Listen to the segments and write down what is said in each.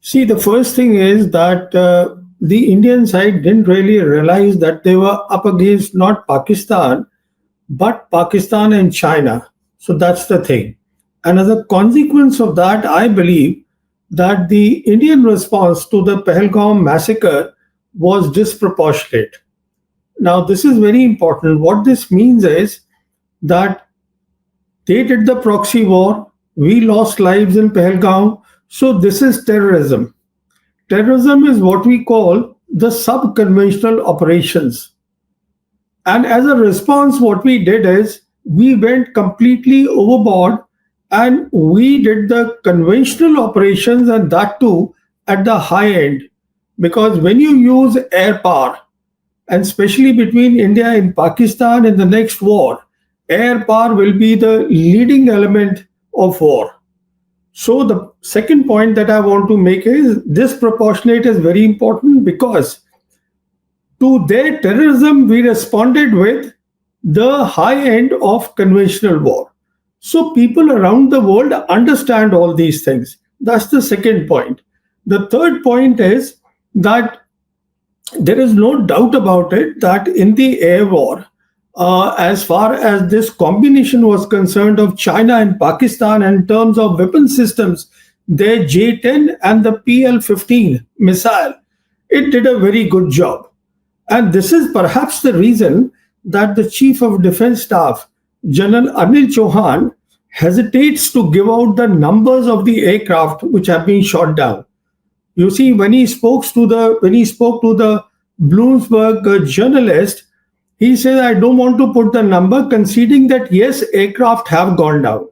See, the first thing is that the Indian side didn't really realize that they were up against not Pakistan, but Pakistan and China. So that's the thing. And as a consequence of that, I believe that the Indian response to the Pahalgam massacre was disproportionate. Now, this is very important. What this means is that they did the proxy war, we lost lives in Pahalgam. So, this is terrorism. Terrorism is what we call the sub conventional operations. And as a response, what we did is we went completely overboard and we did the conventional operations, and that too at the high end. Because when you use air power, and especially between India and Pakistan in the next war, air power will be the leading element of war. So the second point that I want to make is disproportionate is very important because to their terrorism, we responded with the high end of conventional war. So people around the world understand all these things. That's the second point. The third point is that there is no doubt about it that in the air war, as far as this combination was concerned of China and Pakistan in terms of weapon systems, their J-10 and the PL-15 missile, it did a very good job. And this is perhaps the reason that the Chief of Defense Staff, General Anil Chauhan, hesitates to give out the numbers of the aircraft which have been shot down. You see, when he spoke to the Bloomberg journalist, he said, "I don't want to put the number," conceding that yes, aircraft have gone down.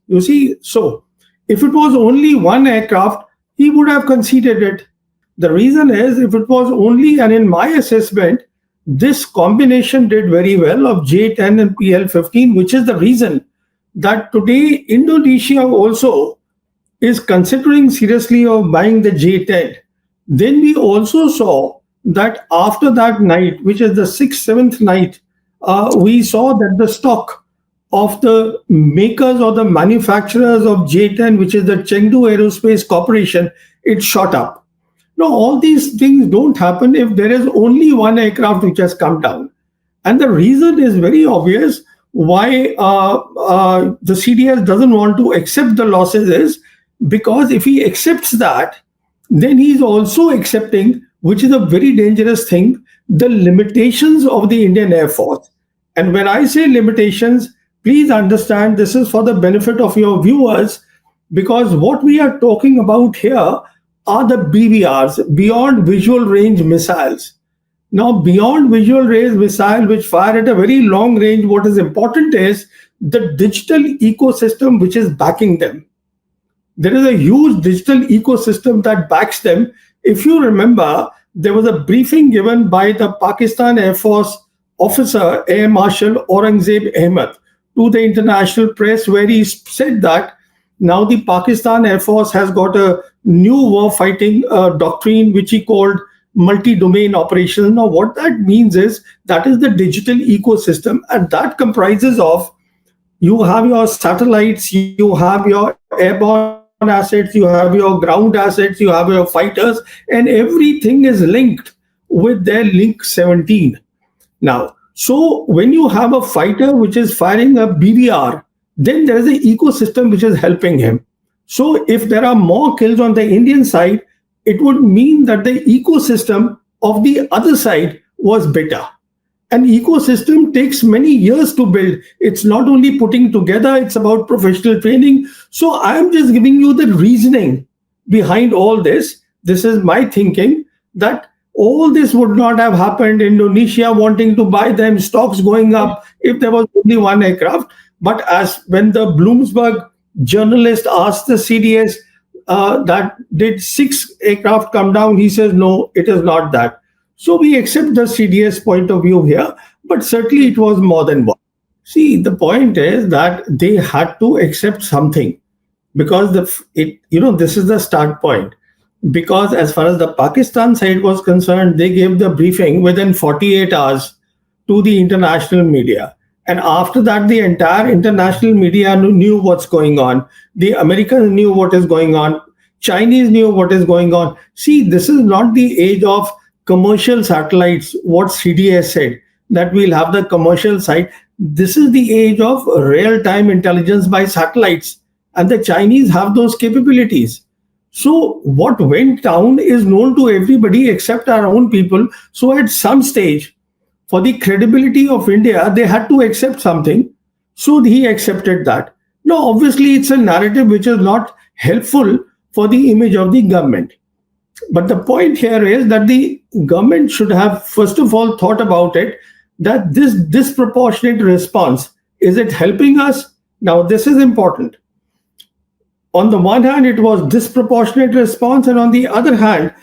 You see, so if it was only one aircraft, he would have conceded it. The reason is, if it was only, and in my assessment, this combination did very well of J-10 and PL-15, which is the reason that today Indonesia also is considering seriously of buying the J-10. Then we also saw that after that night, which is the 6th, 7th night, we saw that the stock of the makers or the manufacturers of J-10, which is the Chengdu Aerospace Corporation, it shot up. Now, all these things don't happen if there is only one aircraft which has come down. And the reason is very obvious why the CDS doesn't want to accept the losses is because if he accepts that, then he's also accepting, which is a very dangerous thing, the limitations of the Indian Air Force. And when I say limitations, please understand this is for the benefit of your viewers, because what we are talking about here are the BVRs, beyond visual range missiles. Now, beyond visual range missile, which fire at a very long range, what is important is the digital ecosystem which is backing them. There is a huge digital ecosystem that backs them. If you remember, there was a briefing given by the Pakistan Air Force officer, Air Marshal Aurangzeb Ahmed, to the international press, where he said that now the Pakistan Air Force has got a new war fighting doctrine, which he called multi-domain operations. Now, what that means is that is the digital ecosystem, and that comprises of you have your satellites, you have your airborne assets, you have your ground assets, you have your fighters, and everything is linked with their Link 17. Now, so when you have a fighter which is firing a BVR, then there is an ecosystem which is helping him. So if there are more kills on the Indian side, it would mean that the ecosystem of the other side was better. An ecosystem takes many years to build. It's not only putting together, it's about professional training. So I am just giving you the reasoning behind all this. This is my thinking that all this would not have happened. Indonesia wanting to buy them, stocks going up if there was only one aircraft. But as when the Bloomberg journalist asked the CDS that did 6 aircraft come down, he says, no, it is not that. So we accept the CDS point of view here, but certainly it was more than one. See, the point is that they had to accept something because this is the start point. Because as far as the Pakistan side was concerned, they gave the briefing within 48 hours to the international media. And after that, the entire international media knew what's going on. The Americans knew what is going on. Chinese knew what is going on. See, this is not the age of commercial satellites, what CDS said, that we'll have the commercial site. This is the age of real time intelligence by satellites, and the Chinese have those capabilities. So, what went down is known to everybody except our own people. So, at some stage, for the credibility of India, they had to accept something. So, he accepted that. Now, obviously, it's a narrative which is not helpful for the image of the government. But the point here is that the government should have, first of all, thought about it, that this disproportionate response, is it helping us? Now, this is important. On the one hand, it was disproportionate response, and on the other hand,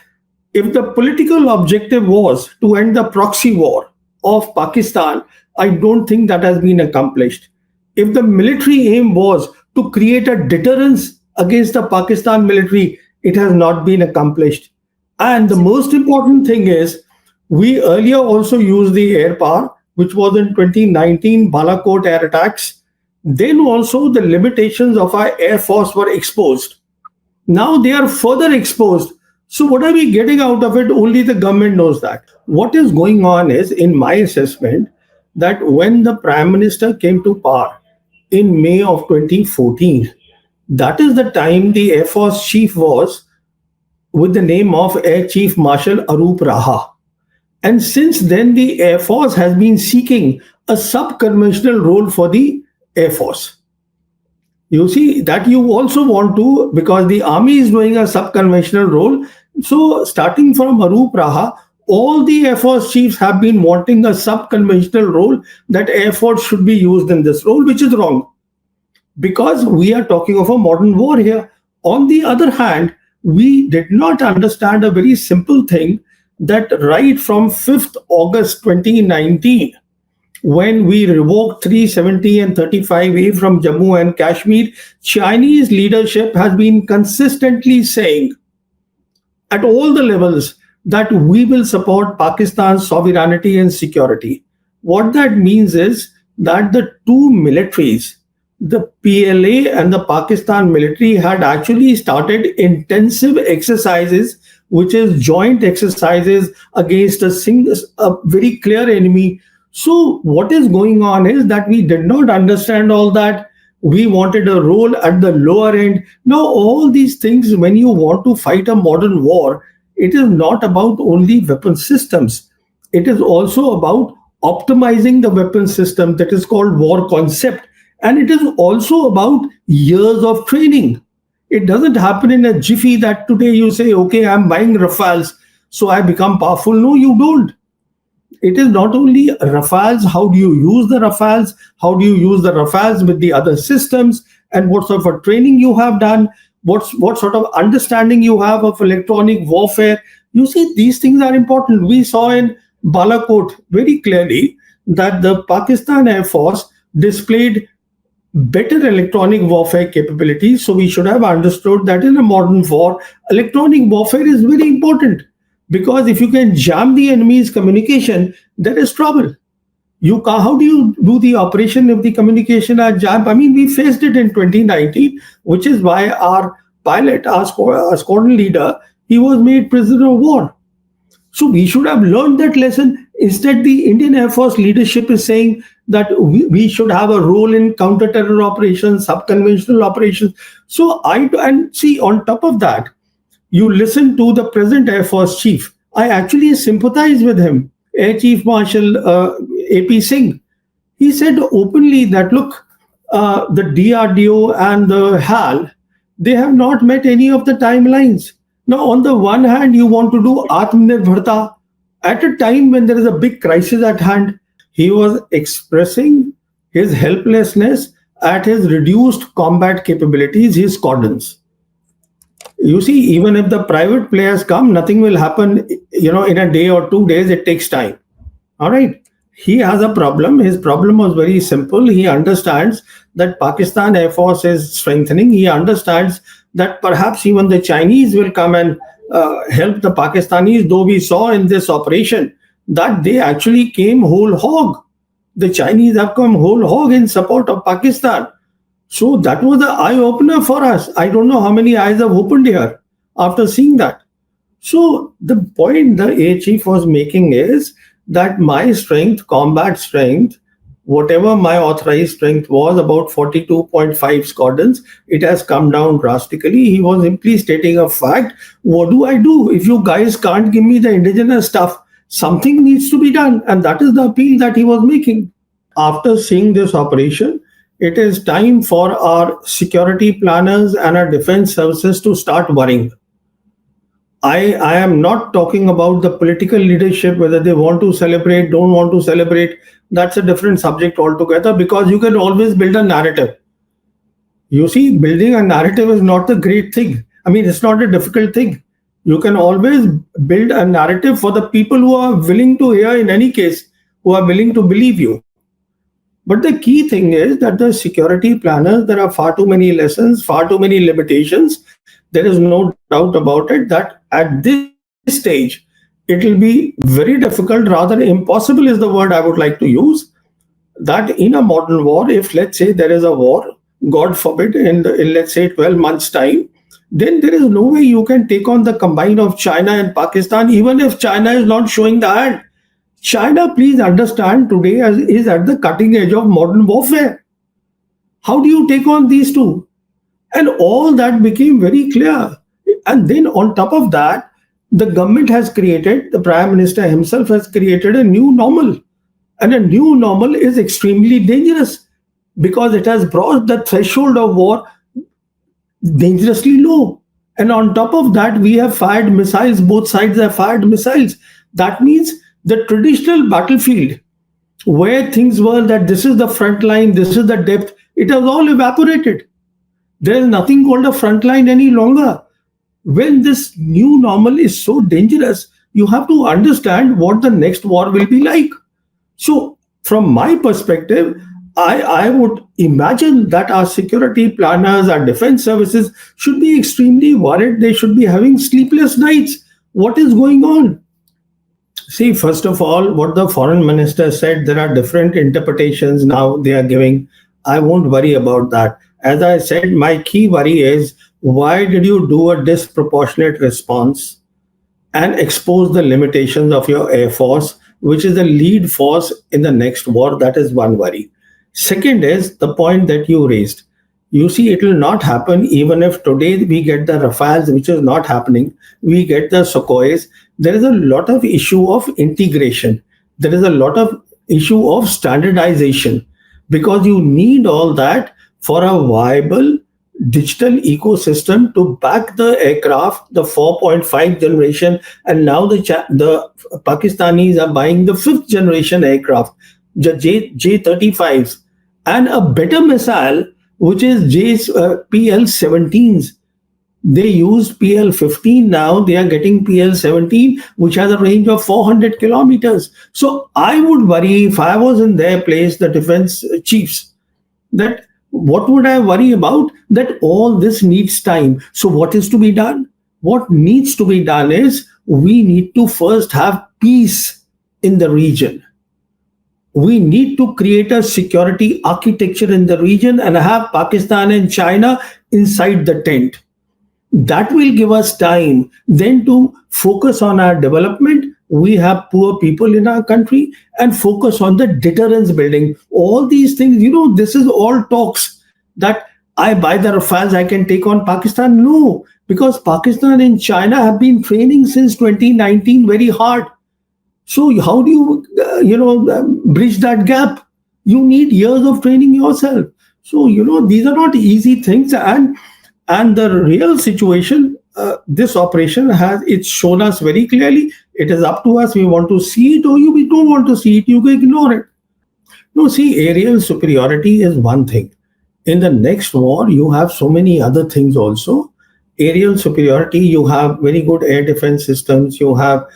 if the political objective was to end the proxy war of Pakistan, I don't think that has been accomplished. If the military aim was to create a deterrence against the Pakistan military, it has not been accomplished. And the most important thing is, we earlier also used the air power, which was in 2019 Balakot air attacks. Then also the limitations of our Air Force were exposed. Now they are further exposed. So what are we getting out of it? Only the government knows that. What is going on is, in my assessment, that when the Prime Minister came to power in May of 2014, that is the time the Air Force chief was with the name of Air Chief Marshal Arup Raha. And since then, the Air Force has been seeking a sub-conventional role for the Air Force. You see, that you also want to, because the Army is doing a sub-conventional role. So starting from Arup Raha, all the Air Force chiefs have been wanting a sub-conventional role, that Air Force should be used in this role, which is wrong. Because we are talking of a modern war here. On the other hand, we did not understand a very simple thing, that right from 5th August 2019, when we revoked 370 and 35A from Jammu and Kashmir, Chinese leadership has been consistently saying at all the levels that we will support Pakistan's sovereignty and security. What that means is that the two militaries, the PLA and the Pakistan military, had actually started intensive exercises, which is joint exercises against a very clear enemy. So what is going on is that we did not understand all that. We wanted a role at the lower end. Now, all these things, when you want to fight a modern war, it is not about only weapon systems. It is also about optimizing the weapon system, that is called war concept. And it is also about years of training. It doesn't happen in a jiffy that today you say, okay, I'm buying Rafales, so I become powerful. No, you don't. It is not only Rafales, how do you use the Rafales? How do you use the Rafales with the other systems? And what sort of training you have done? What sort of understanding you have of electronic warfare? You see, these things are important. We saw in Balakot very clearly that the Pakistan Air Force displayed better electronic warfare capabilities. So we should have understood that in a modern war, electronic warfare is very important. Because if you can jam the enemy's communication, there is trouble. How do you do the operation if the communication are jammed? I mean, we faced it in 2019, which is why our pilot, our squadron leader, he was made prisoner of war. So we should have learned that lesson. Instead, the Indian Air Force leadership is saying that we should have a role in counter-terror operations, sub-conventional operations. And see, on top of that, you listen to the present Air Force chief. I actually sympathize with him, Air Chief Marshal AP Singh. He said openly that, look, the DRDO and the HAL, they have not met any of the timelines. Now, on the one hand, you want to do Atmanirbharta at a time when there is a big crisis at hand. He was expressing his helplessness at his reduced combat capabilities, his squadrons. You see, even if the private players come, nothing will happen, in a day or 2 days. It takes time. All right. He has a problem. His problem was very simple. He understands that Pakistan Air Force is strengthening. He understands that perhaps even the Chinese will come and help the Pakistanis, though we saw in this operation that they actually came whole hog. The Chinese have come whole hog in support of Pakistan. So that was the eye opener for us. I don't know how many eyes have opened here. after seeing that. So the point the air chief was making is that my strength, combat strength, whatever my authorized strength was, about 42.5 squadrons, it has come down drastically. He was simply stating a fact. What do I do if you guys can't give me the indigenous stuff? Something needs to be done, and that is the appeal that he was making. After seeing this operation, it is time for our security planners and our defense services to start worrying. I am not talking about the political leadership, whether they want to celebrate, don't want to celebrate. That's a different subject altogether, because you can always build a narrative. You see, building a narrative is not the great thing. I mean, it's not a difficult thing. You can always build a narrative for the people who are willing to hear, in any case, who are willing to believe you. But the key thing is that the security planners, there are far too many lessons, far too many limitations. There is no doubt about it that at this stage, it will be very difficult, rather impossible is the word I would like to use, that in a modern war, if let's say there is a war, God forbid, in let's say 12 months' time, then there is no way you can take on the combine of China and Pakistan, even if China is not showing the hand. China, please understand, today is at the cutting edge of modern warfare. How do you take on these two? And all that became very clear. And then on top of that, the government has created, the Prime Minister himself has created a new normal. And a new normal is extremely dangerous because it has brought the threshold of war dangerously low. And on top of that, we have fired missiles, both sides have fired missiles. That means the traditional battlefield, where things were that this is the front line, this is the depth, it has all evaporated. There is nothing called a front line any longer. When this new normal is so dangerous, you have to understand what the next war will be like. So, from my perspective, I would imagine that our security planners, our defense services should be extremely worried. They should be having sleepless nights. What is going on? See, first of all, what the foreign minister said, there are different interpretations now they are giving. I won't worry about that. As I said, my key worry is, why did you do a disproportionate response and expose the limitations of your Air Force, which is the lead force in the next war? That is one worry. Second is the point that you raised. You see, it will not happen even if today we get the Rafales, which is not happening. We get the Sukhois. There is a lot of issue of integration. There is a lot of issue of standardization, because you need all that for a viable digital ecosystem to back the aircraft, the 4.5 generation, and now the Pakistanis are buying the 5th generation aircraft, the J-35s, and a better missile, which is PL-17s. They use PL-15 now. They are getting PL-17, which has a range of 400 kilometers. So I would worry, if I was in their place, the defense chiefs, that what would I worry about? That all this needs time. So what is to be done? What needs to be done is, we need to first have peace in the region. We need to create a security architecture in the region and have Pakistan and China inside the tent. That will give us time then to focus on our development. We have poor people in our country, and focus on the deterrence building. All these things, this is all talks that I buy the Rafales, I can take on Pakistan. No, because Pakistan and China have been training since 2019 very hard. So how do you, bridge that gap? You need years of training yourself. So, these are not easy things. And the real situation, this operation it's shown us very clearly. It is up to us. We want to see it, or we don't want to see it. You can ignore it. No, see, aerial superiority is one thing. In the next war, you have so many other things also. Aerial superiority, you have very good air defense systems. You have,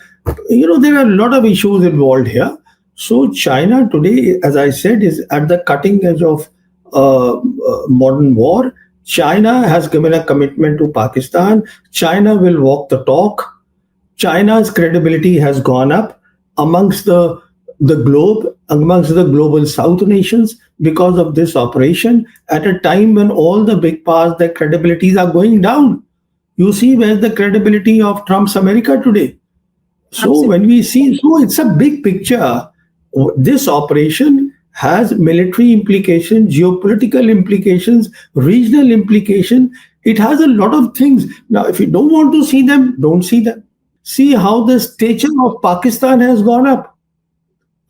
there are a lot of issues involved here. So China today, as I said, is at the cutting edge of modern war. China has given a commitment to Pakistan. China will walk the talk. China's credibility has gone up amongst the globe, amongst the global South nations, because of this operation, at a time when all the big powers, their credibilities are going down. You see where's the credibility of Trump's America today? So when Absolutely. we see, so it's a big picture. This operation has military implications, geopolitical implications, regional implication. It has a lot of things. Now, if you don't want to see them, don't see them. See how the stature of Pakistan has gone up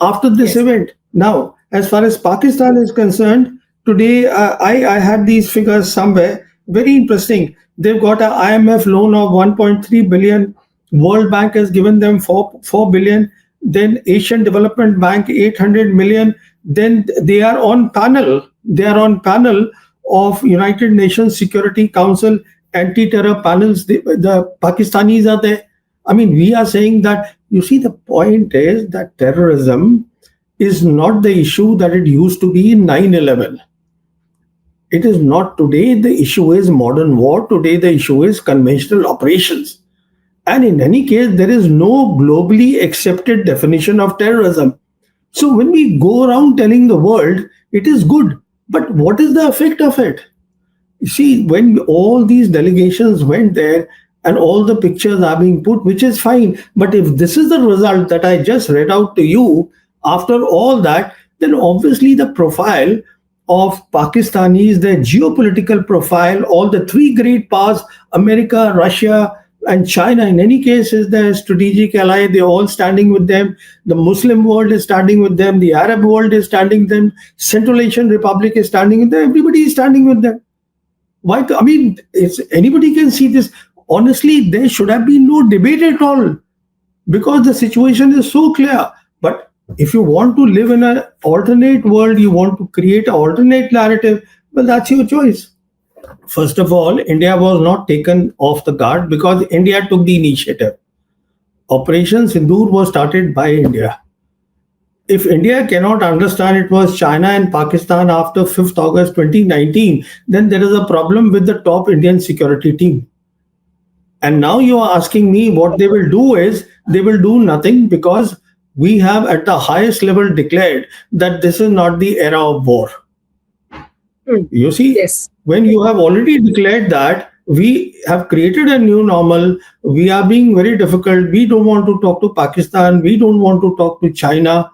after this Yes. event. Now, as far as Pakistan is concerned, today I had these figures somewhere. Very interesting. They've got an IMF loan of 1.3 billion. World Bank has given them 4 billion. Then Asian Development Bank 800 million. Then they are on panel. They are on panel of United Nations Security Council anti-terror panels. The Pakistanis are there. I mean, we are saying that, you see, the point is that terrorism is not the issue that it used to be in 9/11. It is not today. The issue is modern war. Today, the issue is conventional operations. And in any case, there is no globally accepted definition of terrorism. So when we go around telling the world it is good, but what is the effect of it? You see, when all these delegations went there and all the pictures are being put, which is fine. But if this is the result that I just read out to you, after all that, then obviously the profile of Pakistanis, their geopolitical profile, all the three great powers, America, Russia, and China, in any case, is their strategic ally. They're all standing with them. The Muslim world is standing with them. The Arab world is standing with them. Central Asian Republic is standing with them. Everybody is standing with them. Why? I mean, it's anybody can see this. Honestly, there should have been no debate at all because the situation is so clear. But if you want to live in an alternate world, you want to create an alternate narrative, well, that's your choice. First of all, India was not taken off the guard because India took the initiative. Operation Sindoor was started by India. If India cannot understand it was China and Pakistan after 5th August 2019, then there is a problem with the top Indian security team. And now you are asking me what they will do is they will do nothing because we have at the highest level declared that this is not the era of war. Hmm. You see, Yes. when you have already declared that we have created a new normal, we are being very difficult. We don't want to talk to Pakistan. We don't want to talk to China.